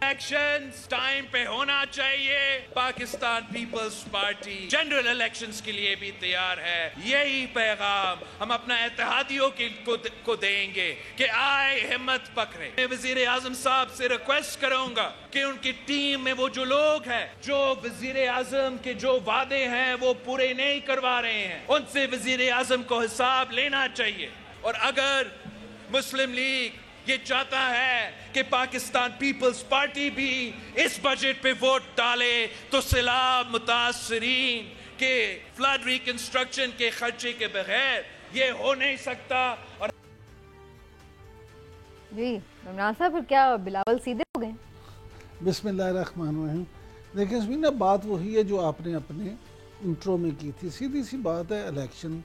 Elections time पे होना चाहिए। पाकिस्तान पीपल्स पार्टी जनरल इलेक्शंस के लिए भी तैयार है। यही पैगाम हम अपना इत्तेहादियों को देंगे कि आए हिम्मत पकड़े। मैं वजीर आजम साहब से रिक्वेस्ट करूंगा कि उनकी टीम में वो जो लोग हैं जो वजीर आजम के जो वादे हैं वो पूरे नहीं करवा रहे हैं, उनसे वजीर आजम को हिसाब लेना चाहिए। और अगर मुस्लिम लीग ये चाहता है कि पाकिस्तान पीपल्स पार्टी भी इस बजट पे वोट डाले तो सैलाब मुतासरीन के फ्लड रिकंस्ट्रक्शन के खर्चे के बगैर ये हो नहीं सकता। और जी इमरान साहब, फिर क्या बिलावल सीधे हो गए? बिस्मिल्लाहिर्रहमानिर्रहीम। देखिए इसमें बात वही है जो आपने अपने इंट्रो में की थी। सीधी सी बात है, इलेक्शन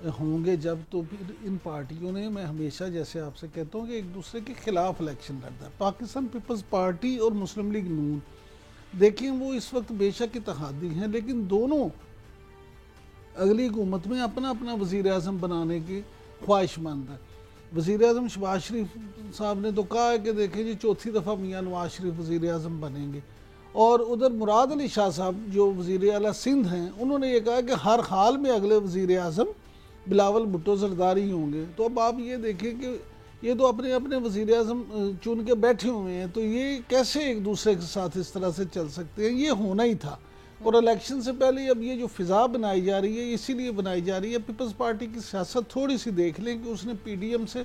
होंगे जब तो फिर इन पार्टियों ने, मैं हमेशा जैसे आपसे कहता हूँ कि एक दूसरे के खिलाफ इलेक्शन लड़ता है। पाकिस्तान पीपल्स पार्टी और मुस्लिम लीग नून, देखिए वो इस वक्त बेशक इत्तेहादी हैं लेकिन दोनों अगली हुकूमत में अपना अपना वज़ीर आज़म बनाने की ख्वाहिशमंद है। वज़ीर आज़म शहबाज शरीफ साहब ने तो कहा है कि देखें जी चौथी दफ़ा मियाँ नवाज शरीफ वज़ीर आज़म बनेंगे, और उधर मुराद अली शाह साहब जो वज़ीर आला सिंध हैं उन्होंने ये कहा कि हर हाल में अगले वज़ीर आज़म बिलावल भुट्टो जरदारी होंगे। तो अब आप ये देखें कि ये तो अपने अपने वज़ीर आज़म चुन के बैठे हुए हैं, तो ये कैसे एक दूसरे के साथ इस तरह से चल सकते हैं? ये होना ही था। और इलेक्शन से पहले अब ये जो फ़िज़ा बनाई जा रही है इसीलिए बनाई जा रही है। पीपल्स पार्टी की सियासत थोड़ी सी देख लें कि उसने PDM से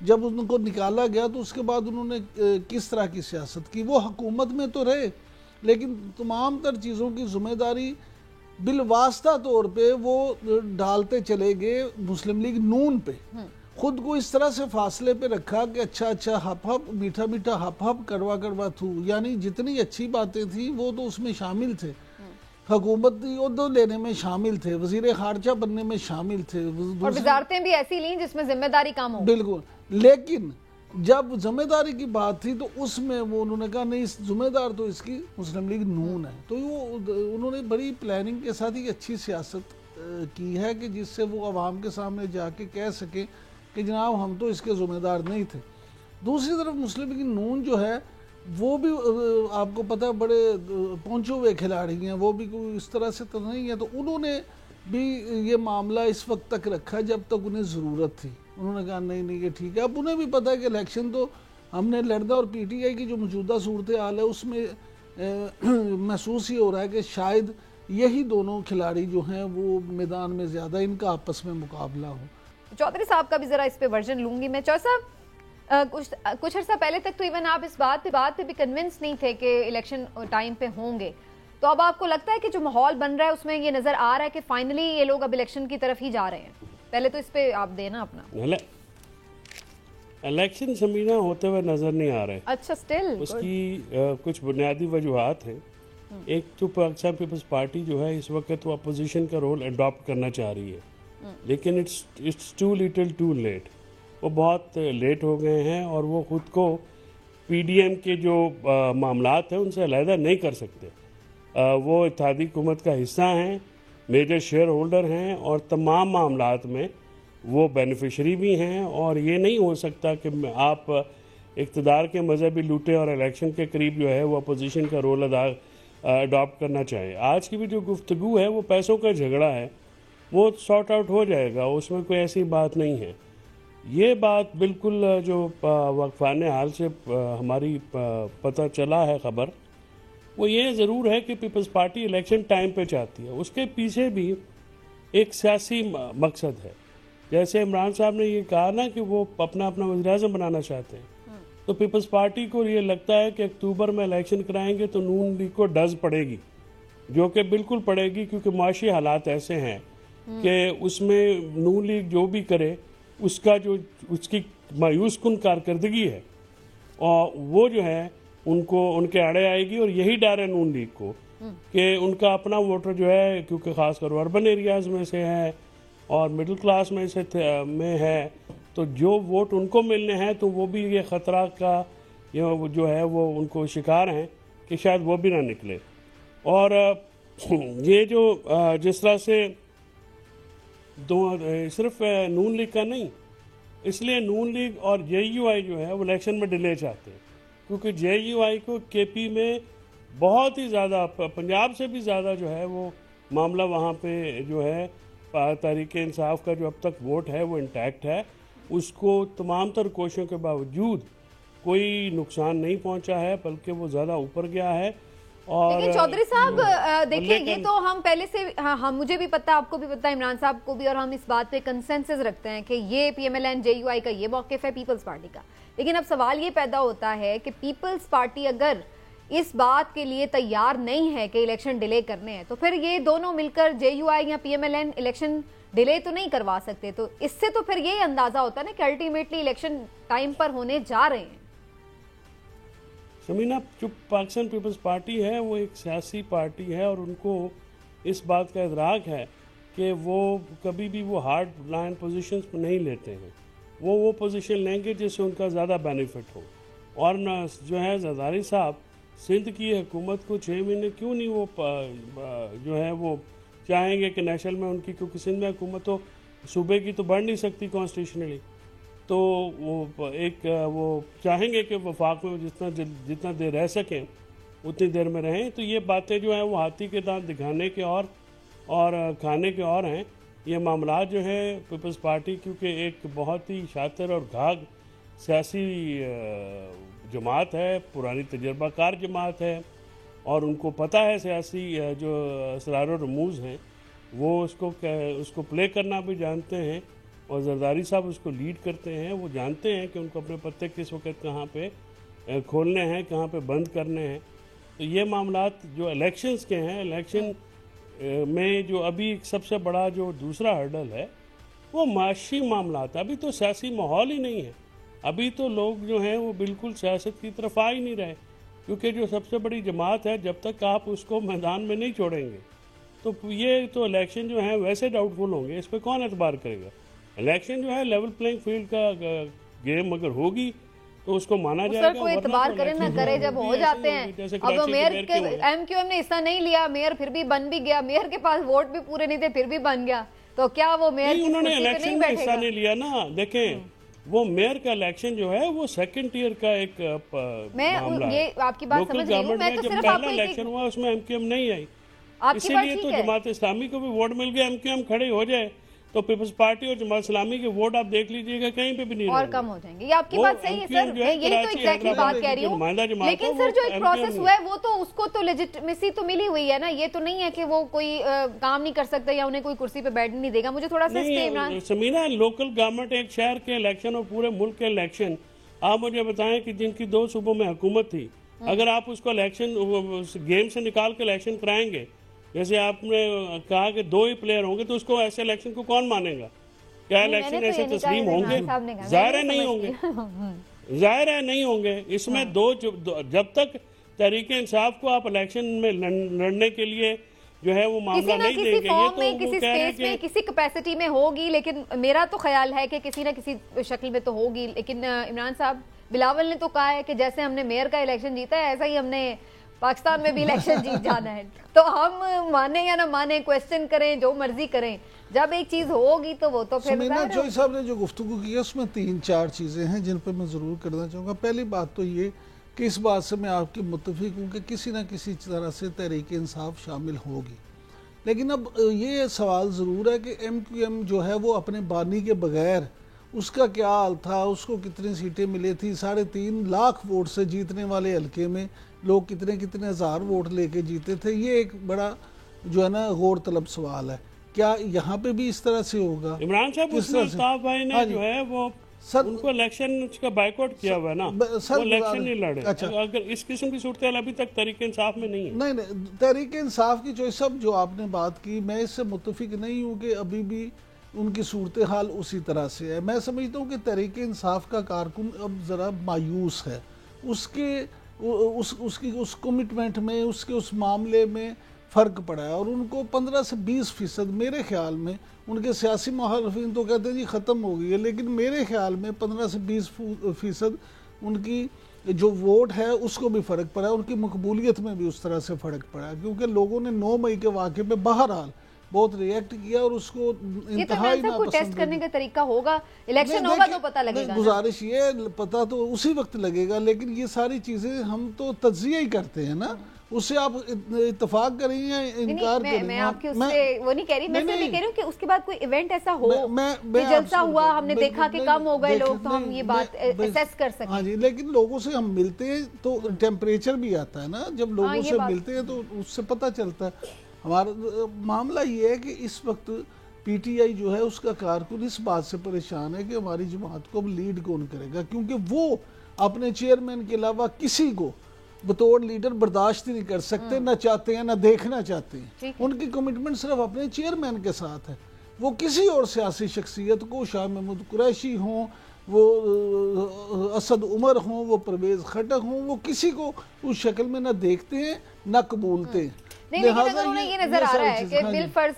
जब उनको निकाला गया तो उसके बाद उन्होंने किस तरह की सियासत की। वो हुकूमत में तो रहे लेकिन तमाम तर चीज़ों की ज़िम्मेदारी बिलवास्ता तौर पे वो डालते चले गए मुस्लिम लीग नून पे। खुद को इस तरह से फासले पे रखा कि अच्छा अच्छा हप हप मीठा मीठा हप हप कड़वा कड़वा थू, यानी जितनी अच्छी बातें थी वो तो उसमें शामिल थे। हुकूमती ओहदे लेने में शामिल थे, वजीर खारजा बनने में शामिल थे, और वजारतें भी ऐसी ली जिसमें जिम्मेदारी कम हो। बिल्कुल, लेकिन जब जिम्मेदारी की बात थी तो उसमें वो उन्होंने कहा नहीं, इस जिम्मेदार तो इसकी मुस्लिम लीग नून है। तो वो उन्होंने बड़ी प्लानिंग के साथ ही अच्छी सियासत की है कि जिससे वो अवाम के सामने जाके कह सके कि जनाब हम तो इसके ज़िम्मेदार नहीं थे। दूसरी तरफ मुस्लिम लीग नून जो है वो भी आपको पता है बड़े पहुँचे हुए खिलाड़ी हैं, वो भी कोई इस तरह से तो नहीं है। तो उन्होंने भी ये मामला इस वक्त तक रखा जब तक उन्हें ज़रूरत थी। उन्होंने कहा नहीं नहीं ये ठीक है। अब उन्हें भी पता है कि इलेक्शन तो हमने लड़ना, और PTI की जो मौजूदा सूरत हाल है उसमें महसूस ही हो रहा है कि शायद यही दोनों खिलाड़ी जो हैं वो मैदान में ज़्यादा इनका आपस में मुकाबला हो। चौधरी साहब का भी ज़रा इस पे वर्जन लूँगी मैं। चौधरी साहब, कुछ अर्सा पहले तक तो इवन आप इस बात पे भी कन्विंस नहीं थे कि इलेक्शन टाइम पे होंगे, तो अब आपको लगता है कि जो माहौल बन रहा है उसमें ये नज़र आ रहा है कि फाइनली ये लोग अब इलेक्शन की तरफ ही जा रहे हैं? पहले तो इस पे आप देना अपना। इलेक्शन समीना होते हुए नजर नहीं आ रहे। अच्छा, स्टिल उसकी कुछ बुनियादी वजूहात हैं। एक तो पाकिस्तान पीपल्स पार्टी जो है इस वक्त वो अपोजिशन का रोल अडॉप्ट करना चाह रही है, लेकिन it's too little too late. वो बहुत लेट हो गए हैं और वो खुद को PDM के जो मामलात हैं उनसे अलहदा नहीं कर सकते। वो इत्तेहादी हुकूमत का हिस्सा हैं, मेजर शेयर होल्डर हैं और तमाम मामलात में वो बेनिफिशरी भी हैं। और ये नहीं हो सकता कि आप इक़्तिदार के मजहबी लूटे और इलेक्शन के करीब जो है वो अपोजिशन का रोल अडॉप्ट करना चाहे। आज की भी जो गुफ्तगू है वो पैसों का झगड़ा है, वो सॉर्ट आउट हो जाएगा, उसमें कोई ऐसी बात नहीं है। ये बात बिल्कुल जो वक्फान हाल से हमारी पता चला है खबर, वो ये ज़रूर है कि पीपल्स पार्टी इलेक्शन टाइम पे चाहती है। उसके पीछे भी एक सियासी मकसद है। जैसे इमरान साहब ने ये कहा ना कि वो अपना अपना वज़ीर-ए-आज़म बनाना चाहते हैं, तो पीपल्स पार्टी को ये लगता है कि अक्टूबर में इलेक्शन कराएंगे तो नून लीग को डज पड़ेगी, जो कि बिल्कुल पड़ेगी, क्योंकि माशी हालात ऐसे हैं कि उसमें नून लीग जो भी करे उसका जो उसकी मायूस कुन कारकर्दगी है और वो जो है उनको उनके आड़े आएगी। और यही डर है नून लीग को कि उनका अपना वोटर जो है, क्योंकि ख़ासकर अर्बन एरियाज़ में से है और मिडिल क्लास में से में है, तो जो वोट उनको मिलने हैं तो वो भी ये ख़तरा का जो है वो उनको शिकार हैं कि शायद वो भी ना निकले। और ये जो जिस तरह से सिर्फ नून लीग का नहीं, इसलिए नून लीग और JUI जो है वो इलेक्शन में डिले चाहते हैं, क्योंकि JUI को KP में बहुत ही ज़्यादा, पंजाब से भी ज़्यादा जो है वो मामला वहाँ पे जो है तहरीके इंसाफ का जो अब तक वोट है वो इंटैक्ट है, उसको तमाम तर कोशिशों के बावजूद कोई नुकसान नहीं पहुंचा है, बल्कि वो ज़्यादा ऊपर गया है। और लेकिन चौधरी साहब देखिए, ये तो हम पहले से, हाँ मुझे भी पता, आपको भी पता, इमरान साहब को भी, और हम इस बात पे कंसेंसस रखते हैं कि ये PMLN JUI का ये मौक़िफ़ है पीपल्स पार्टी का। लेकिन अब सवाल ये पैदा होता है कि पीपल्स पार्टी अगर इस बात के लिए तैयार नहीं है कि इलेक्शन डिले करने हैं, तो फिर ये दोनों मिलकर JUI या PMLN इलेक्शन डिले तो नहीं करवा सकते। तो इससे तो फिर ये अंदाजा होता है ना कि अल्टीमेटली इलेक्शन टाइम पर होने जा रहे हैं। समीना, जो पाकिस्तान पीपल्स पार्टी है वो एक सियासी पार्टी है और उनको इस बात का इदराक है कि वो कभी भी वो हार्ड लाइन पोजीशंस पर नहीं लेते हैं। वो पोजीशन लेंगे जिससे उनका ज़्यादा बेनिफिट हो। और न जो है जरदारी साहब, सिंध की हुकूमत को 6 महीने क्यों नहीं वो जो है वो चाहेंगे कि नेशनल में उनकी, क्योंकि सिंध में हुकूमत तो सूबे की तो बढ़ नहीं सकती कॉन्स्टिट्यूशनली, तो वो एक वो चाहेंगे कि वफाक में जितना देर रह सकें उतनी देर में रहें। तो ये बातें जो हैं वो हाथी के दांत दिखाने के और खाने के और हैं। ये मामला जो है पीपल्स पार्टी, क्योंकि एक बहुत ही शातिर और घाघ सियासी जमात है, पुरानी तजर्बाकार जमात है, और उनको पता है सियासी जो असरार और रमूज़ हैं वो उसको प्ले करना भी जानते हैं, और जरदारी साहब उसको लीड करते हैं। वो जानते हैं कि उनको अपने पत्ते किस वक्त कहाँ पे खोलने हैं, कहाँ पे बंद करने हैं। तो ये मामलात जो इलेक्शंस के हैं, इलेक्शन में जो अभी सबसे बड़ा जो दूसरा हर्डल है वो माशी मामलात। अभी तो सियासी माहौल ही नहीं है, अभी तो लोग जो हैं वो बिल्कुल सियासत की तरफ आ ही नहीं रहे, क्योंकि जो सबसे बड़ी जमात है जब तक आप उसको मैदान में नहीं छोड़ेंगे तो ये तो इलेक्शन जो है वैसे डाउटफुल होंगे। इस पर कौन एतबार करेगा? इलेक्शन जो है लेवल प्लेइंग फील्ड का गेम अगर होगी तो उसको माना जाएगा। कोई एतबार करे ना करे, जब हो जाते हैं। अब मेयर के MQM ने हिस्सा नहीं लिया, मेयर फिर भी बन भी गया, मेयर के पास वोट भी पूरे नहीं थे फिर भी बन गया, तो क्या वो मेयर उन्होंने इलेक्शन में हिस्सा नहीं लिया ना? देखें, वो मेयर का इलेक्शन जो है वो सेकंड ईयर का एक मामला है। ये आपकी बात समझ रही हूं मैं, तो सिर्फ आपको इलेक्शन हुआ उसमें MQM नहीं आई, आपकी बात इसीलिए तो जमात इस्लामी को भी वोट मिल गया। MQM खड़े हो जाए तो पीपल्स पार्टी और जमात इस्लामी के वोट आप देख लीजिएगा कहीं पे भी नहीं और कम हो जाएंगे। ये आपकी बात सही है सर, यही तो एग्जैक्टली बात कह रही हूँ। लेकिन सर जो एक प्रोसेस हुआ है वो तो उसको तो लेजिटिमेसी तो मिली हुई है ना, ये तो नहीं है कि वो कोई काम नहीं कर सकता या उन्हें कोई कुर्सी पे बैठने नहीं देगा। मुझे थोड़ा सा समीना, लोकल गवर्नमेंट, एक शहर के इलेक्शन और पूरे मुल्क के इलेक्शन, आप मुझे बताएं कि जिनकी 2 सूबों में हुकूमत थी, अगर आप उसको इलेक्शन गेम से निकाल के इलेक्शन कराएंगे, जैसे आपने कहा कि 2 ही प्लेयर होंगे, तो उसको ऐसे इलेक्शन को कौन मानेगा? क्या इलेक्शन ऐसे तस्लीम होंगे? जाहिर है नहीं होंगे, जाहिर है नहीं होंगे। इसमें जब तक तहरीके इंसाफ को आप इलेक्शन में लड़ने के लिए जो है वो मामला नहीं देंगे, ये तो किसी स्पेस में किसी कैपेसिटी में होगी, लेकिन मेरा तो ख्याल है कि किसी न किसी शक्ल में तो होगी। लेकिन इमरान साहब, बिलावल ने तो कहा है कि जैसे हमने मेयर का इलेक्शन जीता है ऐसा ही हमने पाकिस्तान में भी इलेक्शन जीत जाना है। तो हम माने या ना माने, क्वेश्चन करें, जो मर्जी करें, जब एक चीज होगी तो वो तो फिर जोई साहब ने जो गुफ्तगू की है उसमें 3-4 चीज़ें हैं जिन पर मैं ज़रूर करना चाहूँगा। पहली बात तो ये कि इस बात से मैं आपकी मुत्तफिक हूँ कि किसी न किसी तरह से तहरीक इंसाफ शामिल होगी। लेकिन अब ये सवाल ज़रूर है कि MQM जो है वो अपने बानी के बगैर उसका क्या हाल था, उसको कितनी सीटें मिली थी, 3.5 लाख वोट से जीतने वाले हल्के में लोग कितने हज़ार वोट लेके जीते थे। ये एक बड़ा जो है ना गौर तलब सवाल है। क्या यहाँ पे भी इस तरह से होगा? इमरान साहब, अल्ताफ भाई ने जो है वो सर उनको इलेक्शन का बाइकआउट किया हुआ है ना, वो इलेक्शन नहीं लड़े। अच्छा, अगर इस किस्म की सूरत अभी तक तहरीक इंसाफ में नहीं है। नहीं, तहरीक इंसाफ की जो सब जो आपने बात की, मैं इससे मुत्तफिक नहीं हूँ कि अभी भी उनकी सूरत हाल उसी तरह से है। मैं समझता हूँ कि तहरीक इंसाफ का कारकुन अब ज़रा मायूस है, उसकी उस कमिटमेंट में, उसके उस मामले में फ़र्क पड़ा है, और उनको 15 से 20% मेरे ख्याल में, उनके सियासी मुखालिफिन तो कहते हैं जी ख़त्म हो गई है, लेकिन मेरे ख्याल में 15 से 20% उनकी जो वोट है उसको भी फ़र्क पड़ा है, उनकी मकबूलियत में भी उस तरह से फ़र्क पड़ा है। क्योंकि लोगों ने 9 मई के वाक़े पे बहरहाल बहुत रिएक्ट किया और उसको ये तो इंतहाई सबको टेस्ट करने का तरीका होगा, इलेक्शन होगा तो पता लगेगा। गुजारिश ये पता तो उसी वक्त लगेगा, लेकिन ये सारी चीजें हम तो तज्जिया ही करते हैं ना, उससे आप इत्तेफाक करें या इनकार करें। मैं आपके उससे वो नहीं कह रही, मैं सिर्फ ये कह रही हूँ कि उसके बाद कोई इवेंट ऐसा हो कि जलसा हुआ, हमने देखा कि कम हो गए लोग, तो हम ये बात असेस कर सकें। हाँ जी, लेकिन लोगों से हम मिलते हैं तो टेम्परेचर भी आता है ना, जब लोगों से मिलते हैं तो उससे पता चलता है। हमारा मामला ये है कि इस वक्त पीटीआई जो है उसका कारकुन इस बात से परेशान है कि हमारी जमात को लीड कौन करेगा, क्योंकि वो अपने चेयरमैन के अलावा किसी को बतौर लीडर बर्दाश्त नहीं कर सकते, ना चाहते हैं, ना देखना चाहते हैं। उनकी कमिटमेंट सिर्फ अपने चेयरमैन के साथ है। वो किसी और सियासी शख्सियत को, शाह महमूद कुरैशी हों, वो असद उमर हों, वो परवेज़ खटक हों, वो किसी को उस शक्ल में ना देखते हैं ना कबूलते हैं। नहीं, लेकिन अगर उन्हें ये नजर आ रहा है कि बिलफर्ज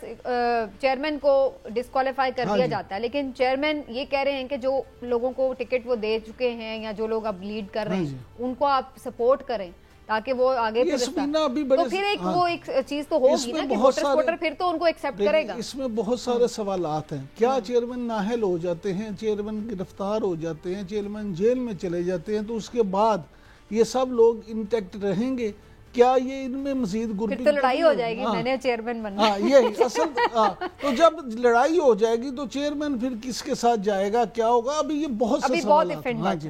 चेयरमैन को डिस्क्वालीफाई कर दिया जाता है, लेकिन चेयरमैन ये कह रहे हैं कि जो लोगों को टिकट वो दे चुके हैं या जो लोग अब लीड कर रहे हैं उनको आप सपोर्ट करें ताकि वो आगे तो फिर एक वो एक चीज तो होगी ना कि वोटर फिर तो उनको एक्सेप्ट करेगा। इसमें बहुत सारे सवालात हैं। क्या चेयरमैन नाअहल हो जाते हैं, चेयरमैन गिरफ्तार हो जाते हैं, चेयरमैन जेल में चले जाते हैं, तो उसके बाद ये सब लोग इंटैक्ट रहेंगे? क्या ये इनमें मजीद गुर्बत तो लड़ाई हो जाएगी, मैंने चेयरमैन बनना। हाँ, यही असल। तो जब लड़ाई हो जाएगी तो चेयरमैन फिर किसके साथ जाएगा, क्या होगा? अभी ये बहुत इफेक्ट